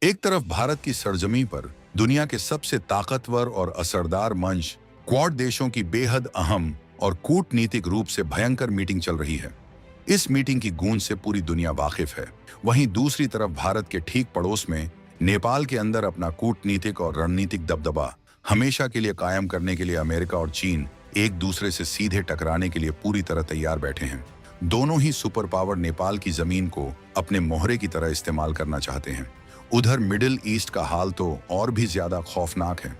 एक तरफ भारत की सरजमी पर दुनिया के सबसे ताकतवर और असरदार मंच क्वाड देशों की बेहद अहम और कूटनीतिक रूप से भयंकर मीटिंग चल रही है। इस मीटिंग की गूंज से पूरी दुनिया वाकिफ है। वहीं दूसरी तरफ भारत के ठीक पड़ोस में नेपाल के अंदर अपना कूटनीतिक और रणनीतिक दबदबा हमेशा के लिए कायम करने के लिए अमेरिका और चीन एक दूसरे से सीधे टकराने के लिए पूरी तरह तैयार बैठे हैं। दोनों ही सुपर पावर नेपाल की जमीन को अपने मोहरे की तरह इस्तेमाल करना चाहते हैं। उधर मिडिल ईस्ट का हाल तो और भी ज्यादा खौफनाक है।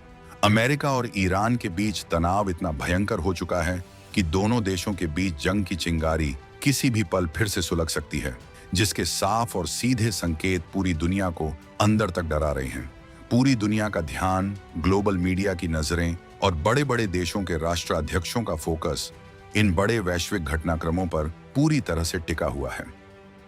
अमेरिका और ईरान के बीच तनाव इतना भयंकर हो चुका है कि दोनों देशों के बीच जंग की चिंगारी किसी भी पल फिर से सुलग सकती है, जिसके साफ और सीधे संकेत पूरी दुनिया को अंदर तक डरा रहे हैं। पूरी दुनिया का ध्यान, ग्लोबल मीडिया की नजरें और बड़े बड़े देशों के राष्ट्राध्यक्षों का फोकस इन बड़े वैश्विक घटनाक्रमों पर पूरी तरह से टिका हुआ है।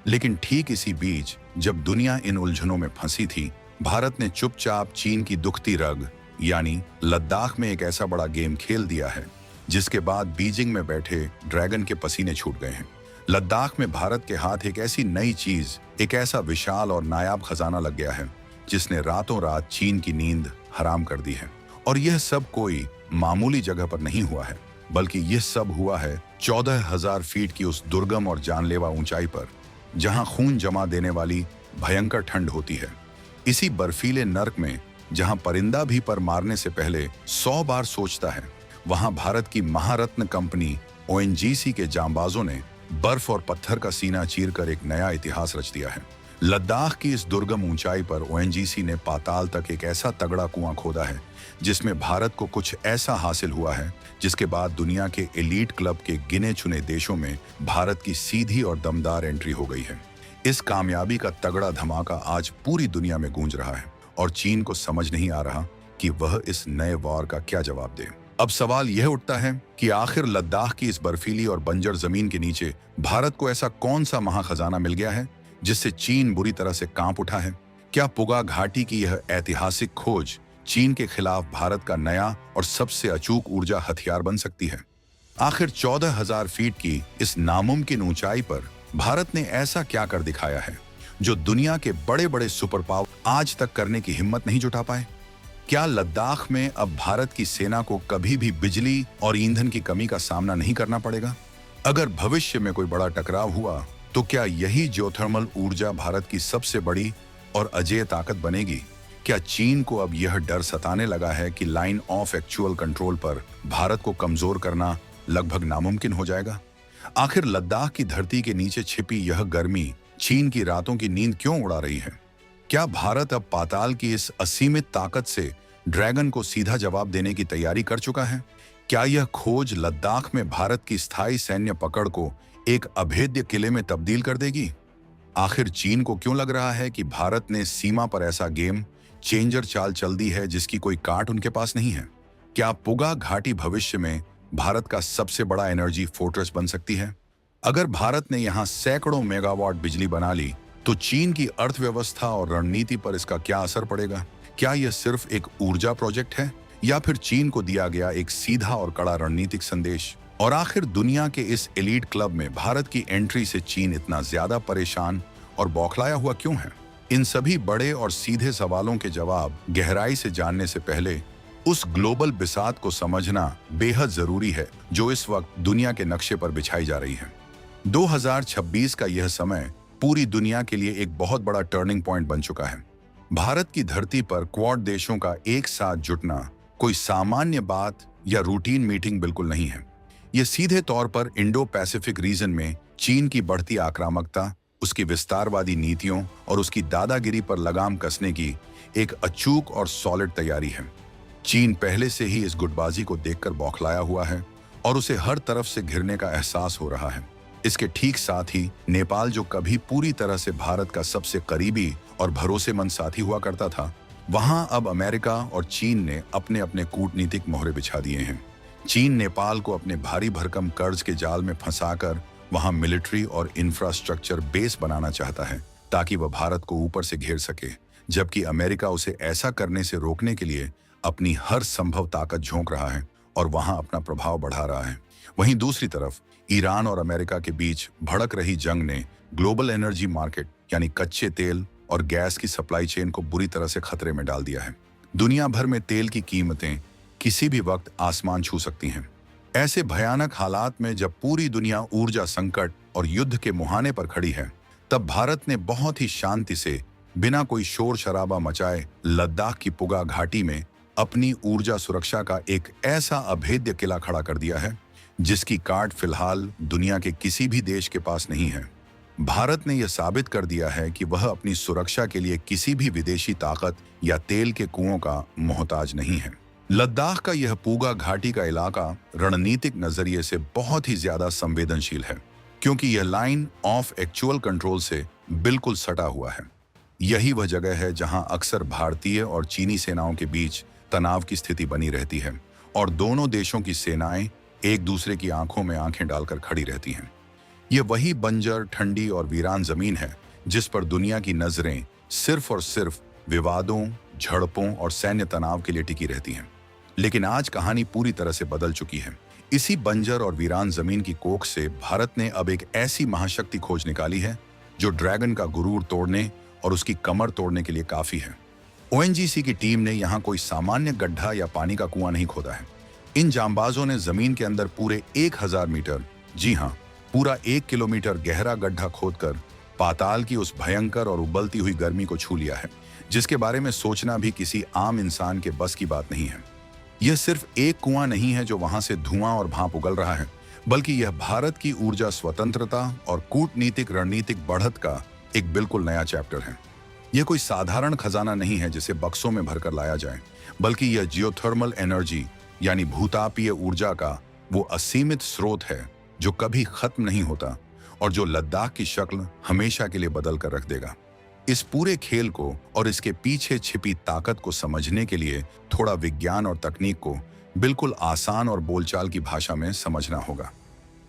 लेकिन ठीक इसी बीच जब दुनिया इन उलझनों में फंसी थी, भारत ने चुपचाप चीन की दुखती रग यानी लद्दाख में एक ऐसा बड़ा गेम खेल दिया है, जिसके बाद बीजिंग में बैठे ड्रैगन के पसीने छूट गए हैं। लद्दाख में भारत के हाथ एक ऐसी नई चीज, एक ऐसा विशाल और नायाब खजाना लग गया है, जिसने रातों रात चीन की नींद हराम कर दी है। और यह सब कोई मामूली जगह पर नहीं हुआ है, बल्कि यह सब हुआ है 14,000 फीट की उस दुर्गम और जानलेवा ऊंचाई पर, जहां खून जमा देने वाली भयंकर ठंड होती है। इसी बर्फीले नर्क में जहां परिंदा भी पर मारने से पहले 100 बार सोचता है, वहां भारत की महारत्न कंपनी ओएनजीसी के जांबाजों ने बर्फ और पत्थर का सीना चीरकर एक नया इतिहास रच दिया है। लद्दाख की इस दुर्गम ऊंचाई पर ओएनजीसी ने पाताल तक एक ऐसा तगड़ा कुआं खोदा है, जिसमें भारत को कुछ ऐसा हासिल हुआ है जिसके बाद दुनिया के एलीट क्लब के गिने चुने देशों में भारत की सीधी और दमदार एंट्री हो गई है। इस कामयाबी का तगड़ा धमाका आज पूरी दुनिया में गूंज रहा है और चीन को समझ नहीं आ रहा कि वह इस नए वॉर का क्या जवाब दे। अब सवाल यह उठता है कि आखिर लद्दाख की इस बर्फीली और बंजर जमीन के नीचे भारत को ऐसा कौन सा महाखजाना मिल गया है जिससे चीन बुरी तरह से कांप उठा है? क्या पुगा घाटी की यह ऐतिहासिक खोज चीन के खिलाफ भारत का नया और सबसे अचूक ऊर्जा हथियार बन सकती है? आखिर 14,000 फीट की इस नामुमकिन ऊंचाई पर भारत ने ऐसा क्या कर दिखाया है जो दुनिया के बड़े बड़े सुपर पावर आज तक करने की हिम्मत नहीं जुटा पाए? क्या लद्दाख में अब भारत की सेना को कभी भी बिजली और ईंधन की कमी का सामना नहीं करना पड़ेगा? अगर भविष्य में कोई बड़ा टकराव हुआ तो क्या यही जियोथर्मल ऊर्जा भारत की सबसे बड़ी और अजेय ताकत बनेगी? क्या चीन को अब यह डर सताने लगा है कि लाइन ऑफ एक्चुअल कंट्रोल पर भारत को कमजोर करना लगभग नामुमकिन हो जाएगा? आखिर लद्दाख की धरती के नीचे छिपी यह गर्मी चीन की रातों की नींद क्यों उड़ा रही है? क्या भारत अब पाताल की इस असीमित ताकत से ड्रैगन को सीधा जवाब देने की तैयारी कर चुका है? क्या यह खोज लद्दाख में भारत की स्थायी सैन्य पकड़ को एक अभेद्य किले में तब्दील कर देगी? आखिर चीन को क्यों लग रहा है कि भारत ने सीमा पर ऐसा गेम चेंजर चाल चल दी है जिसकी कोई काट उनके पास नहीं है? क्या पुगा घाटी भविष्य में भारत का सबसे बड़ा एनर्जी फोर्ट्रेस बन सकती है? अगर भारत ने यहां सैकड़ों मेगावाट बिजली बना ली तो चीन की अर्थव्यवस्था और रणनीति पर इसका क्या असर पड़ेगा? क्या यह सिर्फ एक ऊर्जा प्रोजेक्ट है या फिर चीन को दिया गया एक सीधा और कड़ा रणनीतिक संदेश? और आखिर दुनिया के इस एलीट क्लब में भारत की एंट्री से चीन इतना ज्यादा परेशान और बौखलाया हुआ क्यों है? इन सभी बड़े और सीधे सवालों के जवाब गहराई से जानने से पहले उस ग्लोबल बिसात को समझना बेहद जरूरी है जो इस वक्त दुनिया के नक्शे पर बिछाई जा रही है। 2026 का यह समय पूरी दुनिया के लिए एक बहुत बड़ा टर्निंग पॉइंट बन चुका है। भारत की धरती पर क्वाड देशों का एक साथ जुटना कोई सामान्य बात या रूटीन मीटिंग बिल्कुल नहीं है। यह सीधे तौर पर इंडो पैसिफिक रीजन में चीन की बढ़ती आक्रामकता, उसकी विस्तारवादी नीतियों और उसकी दादागिरी पर लगाम कसने की एक अचूक और सॉलिड तैयारी है। चीन पहले से ही इस गुटबाजी को देखकर बौखलाया हुआ है और उसे हर तरफ से घिरने का एहसास हो रहा है। इसके ठीक साथ ही नेपाल, जो कभी पूरी तरह से भारत का सबसे करीबी और भरोसेमंद साथी हुआ करता था, वहां अब अमेरिका और चीन ने अपने अपने कूटनीतिक मोहरे बिछा दिए हैं। चीन नेपाल को अपने भारी भरकम कर्ज के जाल में फंसाकर वहां मिलिट्री और इंफ्रास्ट्रक्चर बेस बनाना चाहता है ताकि वह भारत को ऊपर से घेर सके, जबकि अमेरिका उसे ऐसा करने से रोकने के लिए अपनी हर संभव ताकत झोंक रहा है और वहां अपना प्रभाव बढ़ा रहा है। वहीं दूसरी तरफ ईरान और अमेरिका के बीच भड़क रही जंग ने ग्लोबल एनर्जी मार्केट यानी कच्चे तेल और गैस की सप्लाई चेन को बुरी तरह से खतरे में डाल दिया है। दुनिया भर में तेल की कीमतें किसी भी वक्त आसमान छू सकती हैं। ऐसे भयानक हालात में जब पूरी दुनिया ऊर्जा संकट और युद्ध के मुहाने पर खड़ी है, तब भारत ने बहुत ही शांति से बिना कोई शोर शराबा मचाए लद्दाख की पुगा घाटी में अपनी ऊर्जा सुरक्षा का एक ऐसा अभेद्य किला खड़ा कर दिया है जिसकी काट फिलहाल दुनिया के किसी भी देश के पास नहीं है। भारत ने यह साबित कर दिया है कि वह अपनी सुरक्षा के लिए किसी भी विदेशी ताकत या तेल के कुओं का मोहताज नहीं है। लद्दाख का यह पूगा घाटी का इलाका रणनीतिक नजरिए से बहुत ही ज्यादा संवेदनशील है, क्योंकि यह लाइन ऑफ एक्चुअल कंट्रोल से बिल्कुल सटा हुआ है। यही वह जगह है जहां अक्सर भारतीय और चीनी सेनाओं के बीच तनाव की स्थिति बनी रहती है और दोनों देशों की सेनाएं एक दूसरे की आंखों में आंखें डालकर खड़ी रहती हैं। यह वही बंजर, ठंडी और वीरान जमीन है जिस पर दुनिया की नजरें सिर्फ और सिर्फ विवादों, झड़पों और सैन्य तनाव के लिए टिकी रहती हैं। लेकिन आज कहानी पूरी तरह से बदल चुकी है। इसी बंजर और वीरान जमीन की कोख से भारत ने अब एक ऐसी महाशक्ति खोज निकाली है जो ड्रैगन का गुरूर तोड़ने और उसकी कमर तोड़ने के लिए काफी है। ओएनजीसी की टीम ने यहाँ कोई सामान्य गड्ढा या पानी का कुआं नहीं खोदा है। इन जांबाजों ने जमीन के अंदर पूरे 1000 मीटर, जी हाँ, पूरा 1 किलोमीटर गहरा गड्ढा खोदकर पाताल की उस भयंकर और उबलती हुई गर्मी को छू लिया है जिसके बारे में सोचना भी किसी आम इंसान के बस की बात नहीं है। यह सिर्फ एक कुआं नहीं है जो वहां से धुआं और भाप उगल रहा है, बल्कि यह भारत की ऊर्जा स्वतंत्रता और कूटनीतिक रणनीतिक बढ़त का एक बिल्कुल नया चैप्टर है। यह कोई साधारण खजाना नहीं है जिसे बक्सों में भरकर लाया जाए, बल्कि यह जियोथर्मल एनर्जी यानी भूतापीय ऊर्जा का वो असीमित स्रोत है जो कभी खत्म नहीं होता और जो लद्दाख की शक्ल हमेशा के लिए बदल कर रख देगा। इस पूरे खेल को और इसके पीछे छिपी ताकत को समझने के लिए थोड़ा विज्ञान और तकनीक को बिल्कुल आसान और बोलचाल की भाषा में समझना होगा।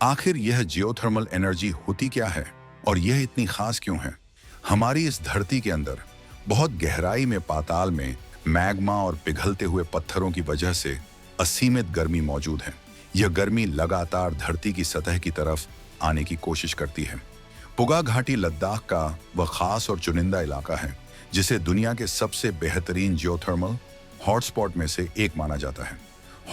आखिर यह जियोथर्मल एनर्जी होती क्या है और यह इतनी खास क्यों है? हमारी इस धरती के अंदर बहुत गहराई में पाताल में मैग्मा और पिघलते हुए पत्थरों की वजह से असीमित गर्मी मौजूद है। यह गर्मी लगातार धरती की सतह की तरफ आने की कोशिश करती है। पुगा घाटी लद्दाख का वह खास और चुनिंदा इलाका है जिसे दुनिया के सबसे बेहतरीन जियोथर्मल हॉटस्पॉट में से एक माना जाता है।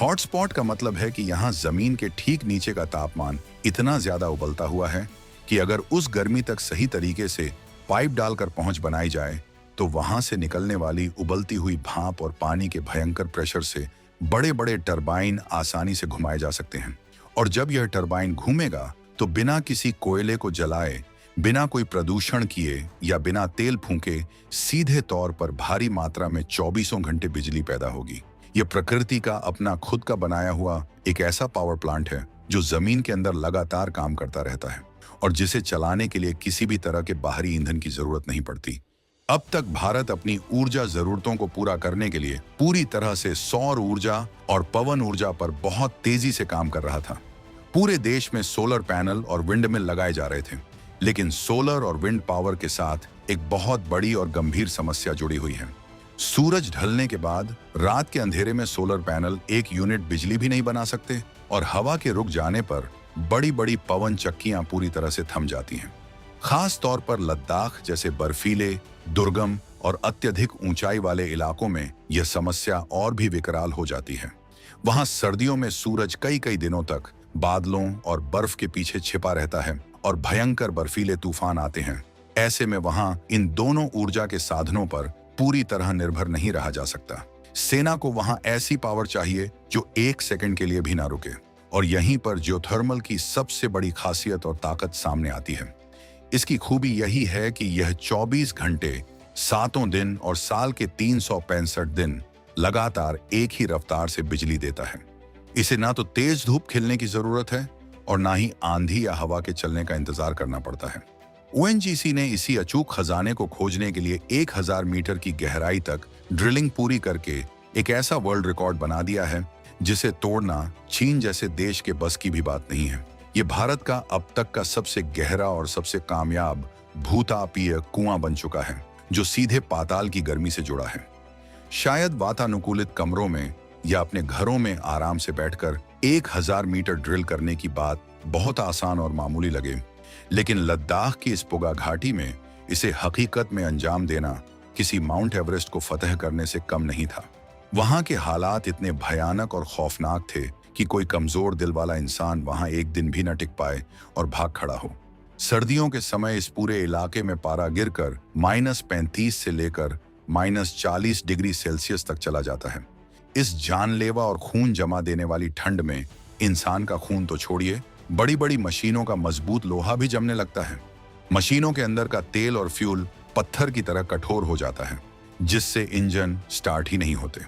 हॉटस्पॉट का मतलब है कि यहाँ जमीन के ठीक नीचे का तापमान इतना ज्यादा उबलता हुआ है कि अगर उस गर्मी तक सही तरीके से पाइप डालकर पहुंच बनाई जाए तो वहां से निकलने वाली उबलती हुई भाप और पानी के भयंकर प्रेशर से बड़े बड़े टरबाइन आसानी से घुमाए जा सकते हैं। और जब यह टरबाइन घूमेगा तो बिना किसी कोयले को जलाए, बिना कोई प्रदूषण किए या बिना तेल फूंके सीधे तौर पर भारी मात्रा में 24 घंटे बिजली पैदा होगी। यह प्रकृति का अपना खुद का बनाया हुआ एक ऐसा पावर प्लांट है जो जमीन के अंदर लगातार काम करता रहता है और जिसे चलाने के लिए किसी भी तरह के बाहरी ईंधन की जरूरत नहीं पड़ती। अब तक भारत अपनी ऊर्जा जरूरतों को पूरा करने के लिए पूरी तरह से सौर ऊर्जा और पवन ऊर्जा पर बहुत तेजी से काम कर रहा था। पूरे देश में सोलर पैनल और विंड मिल लगाए जा रहे थे, लेकिन सोलर और विंड पावर के साथ एक बहुत बड़ी और गंभीर समस्या जुड़ी हुई है। सूरज ढलने के बाद रात के अंधेरे में सोलर पैनल 1 यूनिट बिजली भी नहीं बना सकते और हवा के रुक जाने पर बड़ी बड़ी पवन चक्कियां पूरी तरह से थम जाती हैं। खास तौर पर लद्दाख जैसे बर्फीले, दुर्गम और अत्यधिक ऊंचाई वाले इलाकों में यह समस्या और भी विकराल हो जाती है। वहां सर्दियों में सूरज कई कई दिनों तक बादलों और बर्फ के पीछे छिपा रहता है और भयंकर बर्फीले तूफान आते हैं। ऐसे में वहां इन दोनों ऊर्जा के साधनों पर पूरी तरह निर्भर नहीं रहा जा सकता। सेना को वहां ऐसी पावर चाहिए जो 1 सेकंड के लिए भी ना रुके, और यहीं पर जियोथर्मल की सबसे बड़ी खासियत और ताकत सामने आती है। इसकी खूबी यही है कि यह 24 घंटे, 7 दिन और साल के 365 दिन लगातार एक ही रफ्तार से बिजली देता है। इसे ना तो तेज धूप खिलने की जरूरत है और ना ही आंधी या हवा के चलने का इंतजार करना पड़ता है। ओएनजीसी ने इसी अचूक खजाने को खोजने के लिए 1000 मीटर की गहराई तक ड्रिलिंग पूरी करके एक ऐसा वर्ल्ड रिकॉर्ड बना दिया है जिसे तोड़ना चीन जैसे देश के बस की भी बात नहीं है। ये भारत का अब तक का सबसे गहरा और सबसे कामयाब भूतापीय कुआं बन चुका है जो सीधे पाताल की गर्मी से जुड़ा है। शायद वातानुकूलित कमरों में या अपने घरों में आराम से बैठकर 1000 मीटर ड्रिल करने की बात बहुत आसान और मामूली लगे, लेकिन लद्दाख की इस पुगा घाटी में इसे हकीकत में अंजाम देना किसी माउंट एवरेस्ट को फतह करने से कम नहीं था। वहां के हालात इतने भयानक और खौफनाक थे कि कोई कमजोर दिल वाला इंसान वहां एक दिन भी न टिक पाए और भाग खड़ा हो। सर्दियों के समय इस पूरे इलाके में पारा गिरकर -35 से लेकर -40 डिग्री सेल्सियस तक चला जाता है। इस जानलेवा और खून जमा देने वाली ठंड में इंसान का खून तो छोड़िए, बड़ी बड़ी मशीनों का मजबूत लोहा भी जमने लगता है। मशीनों के अंदर का तेल और फ्यूल पत्थर की तरह कठोर हो जाता है, जिससे इंजन स्टार्ट ही नहीं होते।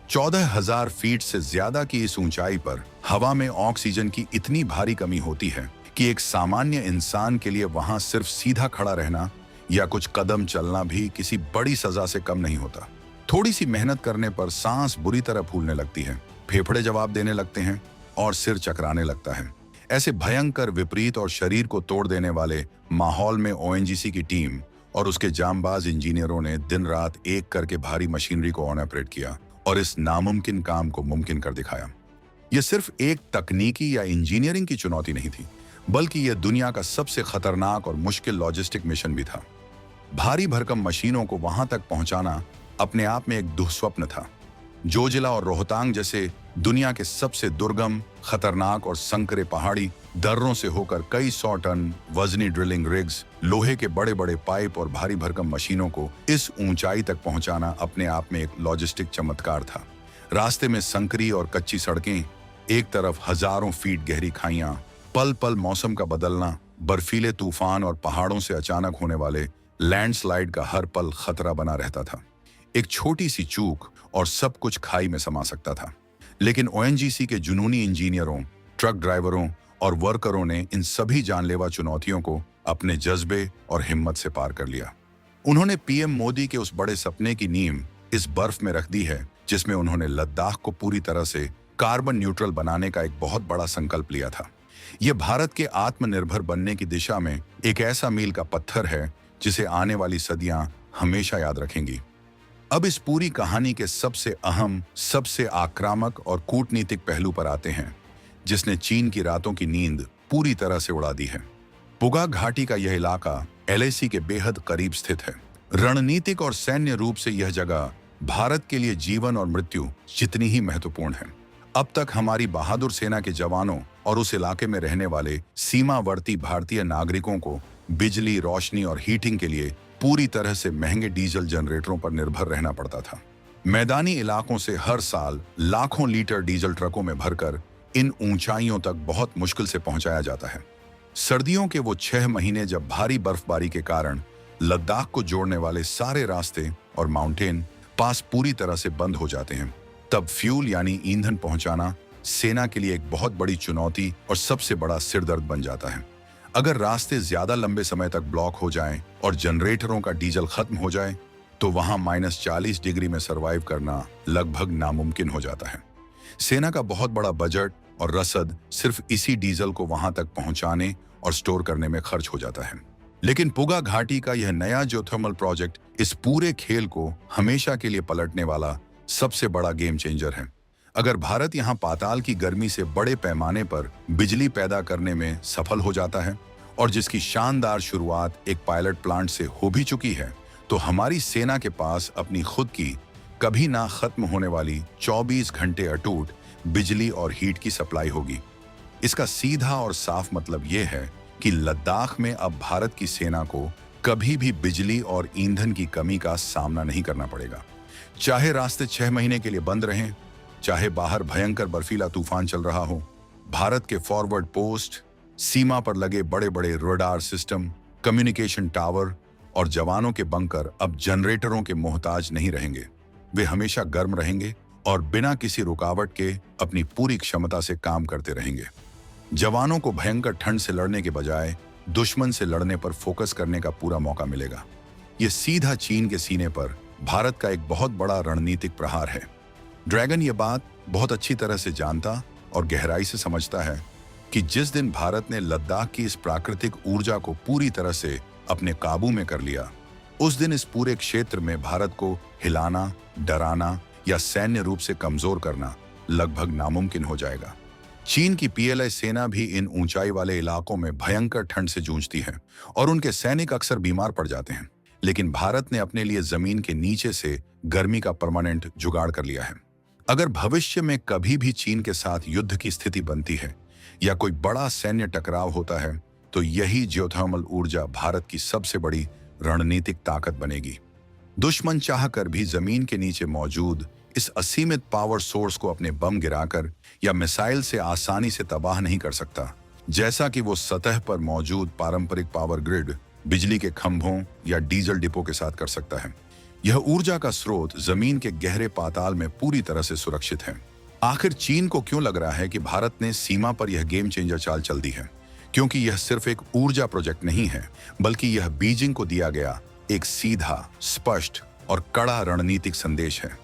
14,000 फीट से ज्यादा की इस ऊंचाई पर हवा में ऑक्सीजन की इतनी भारी कमी होती है कि एक सामान्य इंसान के लिए वहां सिर्फ सीधा खड़ा रहना या कुछ कदम चलना भी किसी बड़ी सजा से कम नहीं होता। थोड़ी सी मेहनत करने पर सांस बुरी तरह फूलने लगती है, फेफड़े जवाब देने लगते हैं और सिर चकराने लगता है। ऐसे भयंकर विपरीत और शरीर को तोड़ देने वाले माहौल में ओएनजीसी की टीम और उसके जांबाज इंजीनियरों ने दिन रात एक करके भारी मशीनरी को ऑन ऑपरेट किया और इस नामुमकिन काम को मुमकिन कर दिखाया। यह सिर्फ एक तकनीकी या इंजीनियरिंग की चुनौती नहीं थी, बल्कि यह दुनिया का सबसे खतरनाक और मुश्किल लॉजिस्टिक मिशन भी था। भारी भरकम मशीनों को वहां तक पहुंचाना अपने आप में एक दुःस्वप्न था। जोजिला और रोहतांग जैसे दुनिया के सबसे दुर्गम, खतरनाक और संकरे पहाड़ी दर्रों से होकर कई 100 टन वजनी ड्रिलिंग रिग्स, लोहे के बड़े बड़े पाइप और भारी भरकम मशीनों को इस ऊंचाई तक पहुंचाना अपने आप में एक लॉजिस्टिक चमत्कार था। रास्ते में संकरी और कच्ची सड़कें, एक तरफ हजारों फीट गहरी खाइयां, पल पल मौसम का बदलना, बर्फीले तूफान और पहाड़ों से अचानक होने वाले लैंडस्लाइड का हर पल खतरा बना रहता था। एक छोटी सी चूक और सब कुछ खाई में समा सकता था। लेकिन ओएनजीसी के जुनूनी इंजीनियरों, ट्रक ड्राइवरों और वर्करों ने इन सभी जानलेवा चुनौतियों को अपने जज्बे और हिम्मत से पार कर लिया। उन्होंने पीएम मोदी के उस बड़े सपने की नींव इस बर्फ में रख दी है, जिसमें उन्होंने लद्दाख को पूरी तरह से कार्बन न्यूट्रल बनाने का एक बहुत बड़ा संकल्प लिया था। यह भारत के आत्मनिर्भर बनने की दिशा में एक ऐसा मील का पत्थर है जिसे आने वाली सदियां हमेशा याद रखेंगी। अब इस पूरी कहानी के सबसे अहम, सबसे आक्रामक और कूटनीतिक पहलू पर आते हैं, जिसने चीन की रातों की नींद पूरी तरह से उड़ा दी है। पुगा घाटी का यह इलाका एलएसी के बेहद करीब स्थित है। रणनीतिक और सैन्य रूप से यह जगह भारत के लिए जीवन और मृत्यु जितनी ही महत्वपूर्ण है। अब तक हमारी बहादुर सेना के जवानों और उस इलाके में रहने वाले सीमावर्ती भारतीय नागरिकों को बिजली, रोशनी और हीटिंग के लिए पूरी तरह से महंगे डीजल जनरेटरों पर निर्भर रहना पड़ता था। मैदानी इलाकों से हर साल लाखों लीटर डीजल ट्रकों में भरकर इन ऊंचाइयों तक बहुत मुश्किल से पहुंचाया जाता है। सर्दियों के वो 6 महीने जब भारी बर्फबारी के कारण लद्दाख को जोड़ने वाले सारे रास्ते और माउंटेन पास पूरी तरह से बंद हो जाते हैं, तब फ्यूल यानी ईंधन पहुंचाना सेना के लिए एक बहुत बड़ी चुनौती और सबसे बड़ा सिरदर्द बन जाता है। अगर रास्ते ज्यादा लंबे समय तक ब्लॉक हो जाएं और जनरेटरों का डीजल खत्म हो जाए, तो वहां -40 डिग्री में सरवाइव करना लगभग नामुमकिन हो जाता है। सेना का बहुत बड़ा बजट और रसद सिर्फ इसी डीजल को वहां तक पहुंचाने और स्टोर करने में खर्च हो जाता है। लेकिन पुगा घाटी का यह नया जियोथर्मल प्रोजेक्ट इस पूरे खेल को हमेशा के लिए पलटने वाला सबसे बड़ा गेम चेंजर है। अगर भारत यहां पाताल की गर्मी से बड़े पैमाने पर बिजली पैदा करने में सफल हो जाता है, और जिसकी शानदार शुरुआत एक पायलट प्लांट से हो भी चुकी है, तो हमारी सेना के पास अपनी खुद की कभी ना खत्म होने वाली 24 घंटे अटूट बिजली और हीट की सप्लाई होगी। इसका सीधा और साफ मतलब यह है कि लद्दाख में अब भारत की सेना को कभी भी बिजली और ईंधन की कमी का सामना नहीं करना पड़ेगा। चाहे रास्ते 6 महीने के लिए बंद रहें, चाहे बाहर भयंकर बर्फीला तूफान चल रहा हो, भारत के फॉरवर्ड पोस्ट, सीमा पर लगे बड़े बड़े रडार सिस्टम, कम्युनिकेशन टावर और जवानों के बंकर अब जनरेटरों के मोहताज नहीं रहेंगे। वे हमेशा गर्म रहेंगे और बिना किसी रुकावट के अपनी पूरी क्षमता से काम करते रहेंगे। जवानों को भयंकर ठंड से लड़ने के बजाय दुश्मन से लड़ने पर फोकस करने का पूरा मौका मिलेगा। ये सीधा चीन के सीने पर भारत का एक बहुत बड़ा रणनीतिक प्रहार है। ड्रैगन ये बात बहुत अच्छी तरह से जानता और गहराई से समझता है कि जिस दिन भारत ने लद्दाख की इस प्राकृतिक ऊर्जा को पूरी तरह से अपने काबू में कर लिया, उस दिन इस पूरे क्षेत्र में भारत को हिलाना, डराना या सैन्य रूप से कमजोर करना लगभग नामुमकिन हो जाएगा। चीन की पीएलए सेना भी इन ऊंचाई वाले इलाकों में भयंकर ठंड से जूझती है और उनके सैनिक अक्सर बीमार पड़ जाते हैं। लेकिन भारत ने अपने लिए जमीन के नीचे से गर्मी का परमानेंट जुगाड़ कर लिया है। अगर भविष्य में कभी भी चीन के साथ युद्ध की स्थिति बनती है या कोई बड़ा सैन्य टकराव होता है, तो यही जियोथर्मल ऊर्जा भारत की सबसे बड़ी रणनीतिक ताकत बनेगी। दुश्मन चाहकर भी जमीन के नीचे मौजूद इस असीमित पावर सोर्स को अपने बम गिराकर या मिसाइल से आसानी से तबाह नहीं कर सकता, जैसा कि वो सतह पर मौजूद पारंपरिक पावर ग्रिड, बिजली के खंभों या डीजल डिपो के साथ कर सकता है। यह ऊर्जा का स्रोत जमीन के गहरे पाताल में पूरी तरह से सुरक्षित है। आखिर चीन को क्यों लग रहा है कि भारत ने सीमा पर यह गेम चेंजर चाल चल दी है? क्योंकि यह सिर्फ एक ऊर्जा प्रोजेक्ट नहीं है, बल्कि यह बीजिंग को दिया गया एक सीधा, स्पष्ट और कड़ा रणनीतिक संदेश है।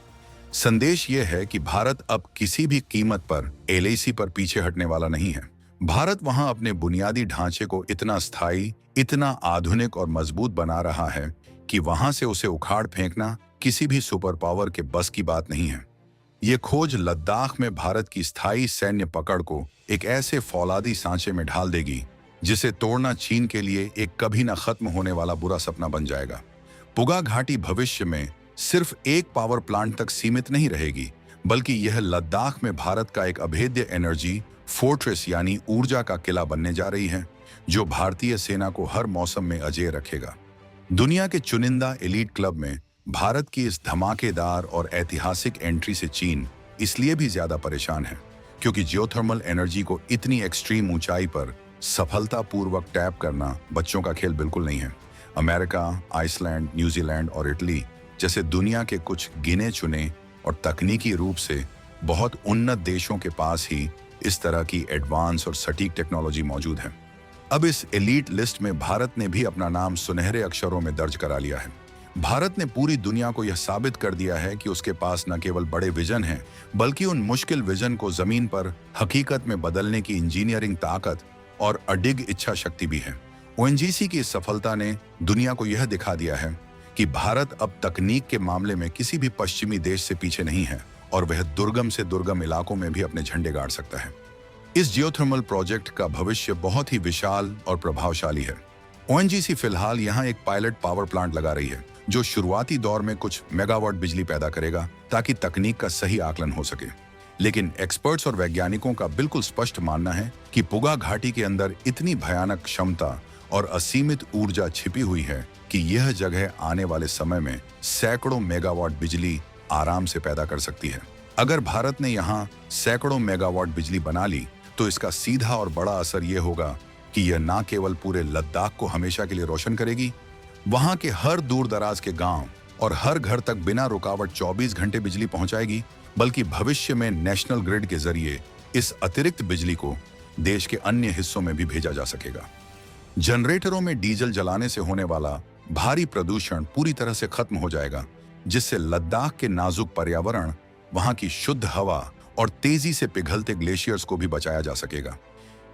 संदेश यह है कि भारत अब किसी भी कीमत पर एलएसी पर पीछे हटने वाला नहीं है। भारत वहां अपने बुनियादी ढांचे को इतना स्थायी, इतना आधुनिक और मजबूत बना रहा है कि वहां से उसे उखाड़ फेंकना किसी भी सुपर पावर के बस की बात नहीं है। ये खोज लद्दाख में भारत की स्थायी सैन्य पकड़ को एक ऐसे फौलादी सांचे में ढाल देगी जिसे तोड़ना चीन के लिए एक कभी न खत्म होने वाला बुरा सपना बन जाएगा। पुगा घाटी भविष्य में सिर्फ एक पावर प्लांट तक सीमित नहीं रहेगी, बल्कि यह लद्दाख में भारत का एक अभेद्य एनर्जी फोर्ट्रेस यानी ऊर्जा का किला बनने जा रही है, जो भारतीय सेना को हर मौसम में अजेय रखेगा। दुनिया के चुनिंदा एलीट क्लब में भारत की इस धमाकेदार और ऐतिहासिक एंट्री से चीन इसलिए भी ज्यादा परेशान है क्योंकि जियोथर्मल एनर्जी को इतनी एक्सट्रीम ऊंचाई पर सफलतापूर्वक टैप करना बच्चों का खेल बिल्कुल नहीं है। अमेरिका, आइसलैंड, न्यूजीलैंड और इटली जैसे दुनिया के कुछ गिने चुने और तकनीकी रूप से बहुत उन्नत देशों के पास ही इस तरह की एडवांस और सटीक टेक्नोलॉजी मौजूद है। अब इस एलीट लिस्ट में भारत ने भी अपना नाम सुनहरे अक्षरों में दर्ज करा लिया है। भारत ने पूरी दुनिया को यह साबित कर दिया है कि उसके पास न केवल बड़े विजन हैं, बल्कि उन मुश्किल विजन को जमीन पर हकीकत में बदलने की इंजीनियरिंग ताकत और अडिग इच्छा शक्ति भी है। ओएनजीसी की इस सफलता ने दुनिया को यह दिखा दिया है कि भारत अब तकनीक के मामले में किसी भी पश्चिमी देश से पीछे नहीं है और वह दुर्गम से दुर्गम इलाकों में भी अपने झंडे गाड़ सकता है। इस जियोथर्मल प्रोजेक्ट का भविष्य बहुत ही विशाल और प्रभावशाली है। ओएनजीसी फिलहाल यहां एक पायलट पावर प्लांट लगा रही है जो शुरुआती दौर में कुछ मेगावाट बिजली पैदा करेगा ताकि तकनीक का सही आकलन हो सके। लेकिन एक्सपर्ट्स और वैज्ञानिकों का बिल्कुल स्पष्ट मानना है कि पुगा घाटी के अंदर इतनी भयानक क्षमता और असीमित ऊर्जा छिपी हुई है कि यह जगह आने वाले समय में सैकड़ों मेगावाट बिजली आराम से पैदा कर सकती है। अगर भारत ने यहाँ सैकड़ों मेगावाट बिजली बना ली तो इसका सीधा और बड़ा असर यह होगा कि यह न केवल पूरे लद्दाख को हमेशा के लिए रोशन करेगी, वहां के हर दूर दराज के गांव और हर घर तक बिना रुकावट 24 घंटे बिजली पहुंचाएगी, बल्कि भविष्य में नेशनल ग्रिड के जरिए इस अतिरिक्त बिजली को देश के अन्य हिस्सों में भी भेजा जा सकेगा। जनरेटरों में डीजल जलाने से होने वाला भारी प्रदूषण पूरी तरह से खत्म हो जाएगा, जिससे लद्दाख के नाजुक पर्यावरण, वहां की शुद्ध हवा और तेजी से पिघलते ग्लेशियर्स को भी बचाया जा सकेगा।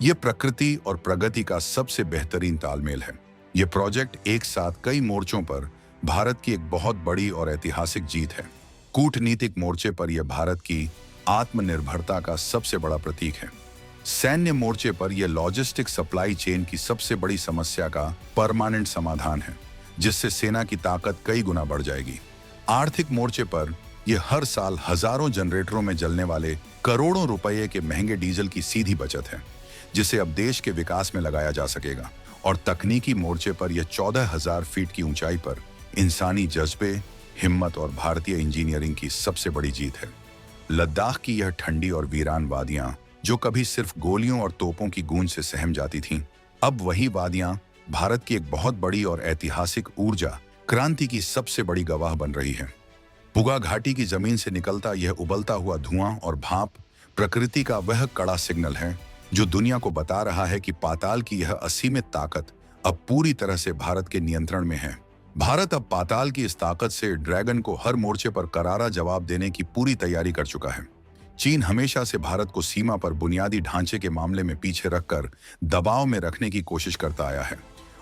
यह प्रकृति और प्रगति का सबसे बेहतरीन तालमेल है। यह प्रोजेक्ट एक साथ कई मोर्चों पर भारत की एक बहुत बड़ी और ऐतिहासिक जीत है। कूटनीतिक मोर्चे पर यह भारत की आत्मनिर्भरता का सबसे बड़ा प्रतीक है। सैन्य मोर्चे पर यह लॉजिस्टिक सप्लाई चेन की सबसे बड़ी समस्या का परमानेंट समाधान है, जिससे सेना की ताकत कई गुना बढ़ जाएगी। आर्थिक मोर्चे पर यह हर साल हजारों जनरेटरों में जलने वाले करोड़ों रुपए के महंगे डीजल की सीधी बचत है, जिसे अब देश के विकास में लगाया जा सकेगा। और तकनीकी मोर्चे पर यह 14,000 फीट की ऊंचाई पर इंसानी जज्बे, हिम्मत और भारतीय इंजीनियरिंग की सबसे बड़ी जीत है। लद्दाख की यह ठंडी और वीरान वादियां, जो कभी सिर्फ गोलियों और तोपों की गूंज से सहम जाती थीं, अब वही वादियां भारत की एक बहुत बड़ी और ऐतिहासिक ऊर्जा क्रांति की सबसे बड़ी गवाह बन रही है। पुगा घाटी की जमीन से निकलता यह उबलता हुआ धुआं और भाप प्रकृति का वह कड़ा सिग्नल है जो दुनिया को बता रहा है कि पाताल की यह असीमित ताकत अब पूरी तरह से भारत के नियंत्रण में है। भारत अब पाताल की इस ताकत से ड्रैगन को हर मोर्चे पर करारा जवाब देने की पूरी तैयारी कर चुका है। चीन हमेशा से भारत को सीमा पर बुनियादी ढांचे के मामले में पीछे रखकर दबाव में रखने की कोशिश करता आया है।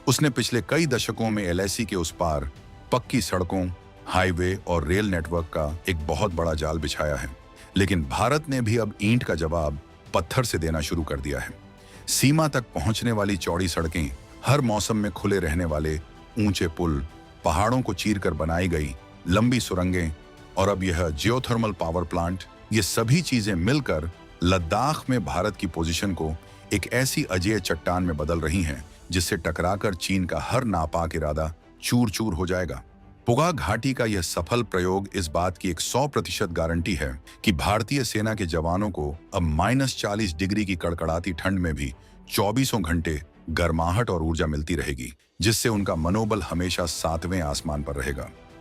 उसने पिछले कई दशकों में एलएसी के उस पार पक्की सड़कों, हाईवे और रेल नेटवर्क का एक बहुत बड़ा जाल बिछाया है। लेकिन भारत ने भी अब ईंट का जवाब पत्थर से देना शुरू कर दिया है। सीमा तक पहुंचने वाली चौड़ी सड़कें, हर मौसम में खुले रहने वाले ऊंचे पुल, पहाड़ों को चीरकर बनाई गई लंबी सुरंगें और अब यह जियोथर्मल पावर प्लांट, ये सभी चीजें मिलकर लद्दाख में भारत की पोजीशन को एक ऐसी अजेय चट्टान में बदल रही हैं जिससे टकराकर चीन का हर नापाक इरादा चूर चूर हो जाएगा। पुगा घाटी का यह सफल प्रयोग इस बात की एक 100% गारंटी है कि भारतीय सेना के जवानों को अब -40 डिग्री की कड़कड़ाती ठंड में भी 24 घंटे गर्माहट और ऊर्जा मिलती रहेगी, जिससे उनका मनोबल हमेशा 7वें आसमान पर रहेगा।